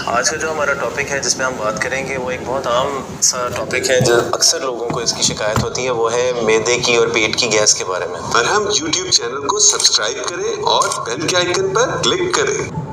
آج کا جو ہمارا ٹاپک ہے جس پہ ہم بات کریں گے وہ ایک بہت عام سا ٹاپک ہے جو اکثر لوگوں کو اس کی شکایت ہوتی ہے، وہ ہے معدے کی اور پیٹ کی گیس کے بارے میں۔ پر ہم یوٹیوب چینل کو سبسکرائب کریں اور بیل کے آئیکن پر کلک کریں۔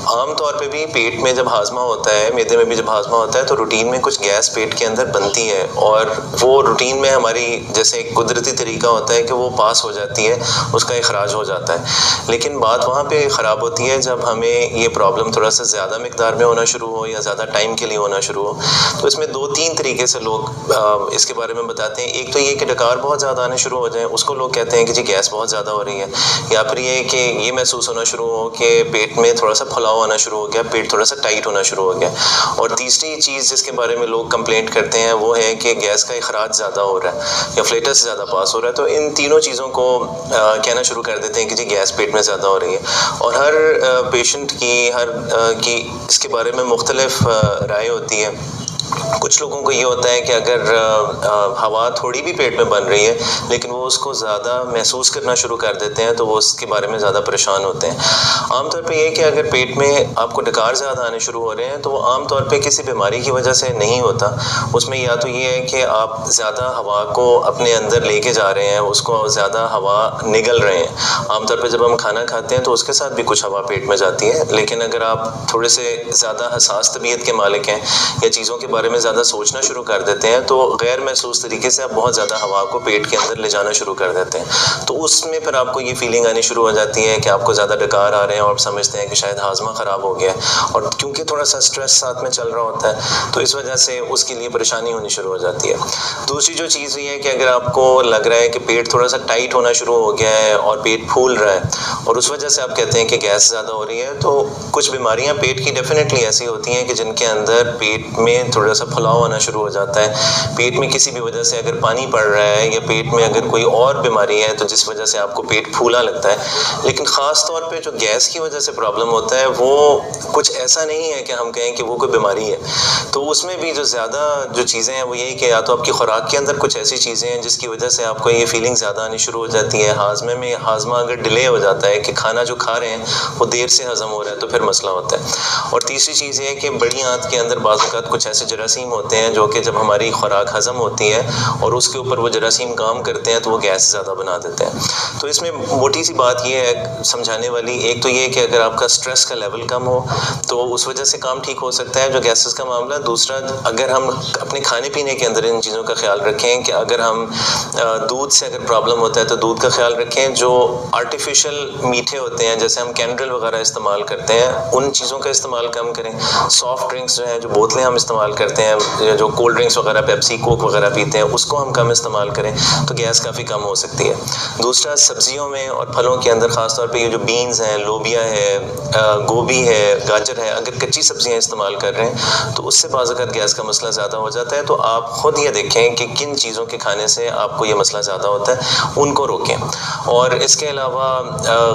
عام طور پہ بھی پیٹ میں جب ہاضمہ ہوتا ہے، معدے میں بھی جب ہاضمہ ہوتا ہے تو روٹین میں کچھ گیس پیٹ کے اندر بنتی ہے، اور وہ روٹین میں ہماری جیسے ایک قدرتی طریقہ ہوتا ہے کہ وہ پاس ہو جاتی ہے، اس کا اخراج ہو جاتا ہے۔ لیکن بات وہاں پہ خراب ہوتی ہے جب ہمیں یہ پرابلم تھوڑا سا زیادہ مقدار میں ہونا شروع ہو یا زیادہ ٹائم کے لیے ہونا شروع ہو۔ تو اس میں دو تین طریقے سے لوگ اس کے بارے میں بتاتے ہیں۔ ایک تو یہ کہ ڈکار بہت زیادہ آنے شروع ہو جائیں، اس کو لوگ کہتے ہیں کہ جی گیس بہت زیادہ ہو رہی ہے، یا پھر یہ کہ یہ محسوس ہونا شروع ہو کہ پیٹ میں تھوڑا سا پھلاؤ ہونا شروع ہو گیا، پیٹ تھوڑا سا ٹائٹ ہونا شروع ہو گیا۔ اور تیسری چیز جس کے بارے میں لوگ کمپلینٹ کرتے ہیں وہ ہے کہ گیس کا اخراج زیادہ ہو رہا ہے یا فلیٹس زیادہ پاس ہو رہا ہے۔ تو ان تینوں چیزوں کو کہنا شروع کر دیتے ہیں کہ جی گیس پیٹ میں زیادہ ہو رہی ہے، اور ہر پیشنٹ کی اس کے بارے میں مختلف رائے ہوتی ہے۔ کچھ لوگوں کو یہ ہوتا ہے کہ اگر ہوا تھوڑی بھی پیٹ میں بن رہی ہے لیکن وہ اس کو زیادہ محسوس کرنا شروع کر دیتے ہیں تو وہ اس کے بارے میں زیادہ پریشان ہوتے ہیں۔ عام طور پہ یہ کہ اگر پیٹ میں آپ کو ڈکار زیادہ آنے شروع ہو رہے ہیں تو وہ عام طور پہ کسی بیماری کی وجہ سے نہیں ہوتا۔ اس میں یا تو یہ ہے کہ آپ زیادہ ہوا کو اپنے اندر لے کے جا رہے ہیں، اس کو زیادہ ہوا نگل رہے ہیں۔ عام طور پہ جب ہم کھانا کھاتے ہیں تو اس کے ساتھ بھی کچھ ہوا پیٹ میں جاتی ہے، لیکن اگر آپ تھوڑے سے زیادہ حساس طبیعت کے مالک ہیں یا چیزوں کے بارے میں زیادہ سوچنا شروع کر دیتے ہیں تو غیر محسوس طریقے سے آپ بہت زیادہ ہوا کو پیٹ کے اندر لے جانا شروع کر دیتے ہیں۔ تو اس میں پھر آپ کو یہ فیلنگ آنی شروع ہو جاتی ہے کہ آپ کو زیادہ ڈکار آ رہے ہیں اور آپ سمجھتے ہیں کہ شاید ہاضمہ خراب ہو گیا ہے، اور کیونکہ تھوڑا سا سٹریس ساتھ میں چل رہا ہوتا ہے تو اس وجہ سے اس کے لیے پریشانی ہونی شروع ہو جاتی ہے۔ دوسری جو چیز یہ ہے کہ اگر آپ کو لگ رہا ہے کہ پیٹ تھوڑا سا ٹائٹ ہونا شروع ہو گیا ہے اور پیٹ پھول رہا ہے اور اس وجہ سے آپ کہتے ہیں کہ گیس زیادہ ہو رہی ہے، تو کچھ بیماریاں پیٹ کی ڈیفینیٹلی ایسی ہوتی ہیں کہ جن کے اندر پیٹ میں تھوڑا سا پھلاؤ ہونا شروع ہو جاتا ہے۔ پیٹ میں کسی بھی وجہ سے اگر پانی پڑ رہا ہے یا پیٹ میں اگر کوئی اور بیماری ہے تو جس وجہ سے آپ کو پیٹ پھولا لگتا ہے، لیکن خاص طور پہ جو گیس کی وجہ سے پرابلم ہوتا ہے وہ کچھ ایسا نہیں ہے کہ ہم کہیں کہ وہ کوئی بیماری ہے۔ تو اس میں بھی جو زیادہ جو چیزیں ہیں وہ یہی کہ یا تو آپ کی خوراک کے اندر کچھ ایسی چیزیں ہیں جس کی وجہ سے آپ کو یہ فیلنگ زیادہ آنی شروع ہو جاتی ہے۔ ہاضمہ اگر ڈیلے ہو جاتا ہے کہ کھانا جو کھا رہے ہیں وہ دیر سے ہضم ہو رہا ہے تو پھر مسئلہ ہوتا ہے۔ اور تیسری چیز یہ ہے کہ بڑی آنت کے اندر بعض اوقات کچھ ایسے جراثیم ہوتے ہیں جو کہ جب ہماری خوراک ہضم ہوتی ہے اور اس کے اوپر وہ جراثیم کام کرتے ہیں تو وہ گیس زیادہ بنا دیتے ہیں۔ تو اس میں موٹی سی بات یہ ہے سمجھانے والی، ایک تو یہ کہ اگر آپ کا سٹریس کا لیول کم ہو تو اس وجہ سے کام ٹھیک ہو سکتا ہے جو گیسز کا معاملہ۔ دوسرا، اگر ہم اپنے کھانے پینے کے اندر ان چیزوں کا خیال رکھیں کہ اگر ہم دودھ سے اگر پرابلم ہوتا ہے تو دودھ کا خیال رکھیں، جو آرٹیفیشل میٹھے ہوتے ہیں جیسے ہم کینڈل وغیرہ استعمال کرتے ہیں ان چیزوں کا استعمال کم کریں۔ سافٹ ڈرنکس جو ہیں، جو بوتلیں ہم استعمال کرتے ہیں، جو کولڈ ڈرنکس وغیرہ پیپسی کوک وغیرہ پیتے ہیں، اس کو ہم کم استعمال کریں تو گیس کافی کم ہو سکتی ہے۔ دوسرا، سبزیوں میں اور پھلوں کے اندر خاص طور پہ یہ جو بینز ہیں، لوبیا ہے، گوبھی ہے، گاجر ہے، اگر کچی سبزیاں استعمال کر رہے ہیں تو اس سے بعض اوقات گیس کا مسئلہ زیادہ ہو جاتا ہے۔ تو آپ خود یہ دیکھیں کہ کن چیزوں کے کھانے سے آپ کو یہ مسئلہ زیادہ ہوتا ہے، ان کو روکیں۔ اور اس کے علاوہ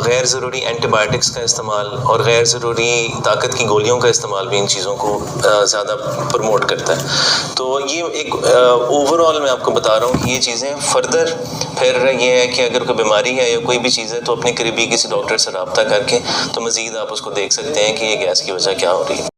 غیر ضروری اینٹی بایوٹکس کا استعمال اور غیر ضروری طاقت کی گولیوں کا استعمال بھی ان چیزوں کو زیادہ پروموٹ کرتا ہے۔ تو یہ ایک اوور آل میں آپ کو بتا رہا ہوں کہ یہ چیزیں فردر پھر یہ ہے کہ اگر کوئی بیماری ہے یا کوئی بھی چیز ہے تو اپنے قریبی کسی ڈاکٹر سے رابطہ کر کے تو مزید آپ اس کو دیکھ سکتے ہیں کہ یہ گیس کی وجہ کیا ہو رہی ہے۔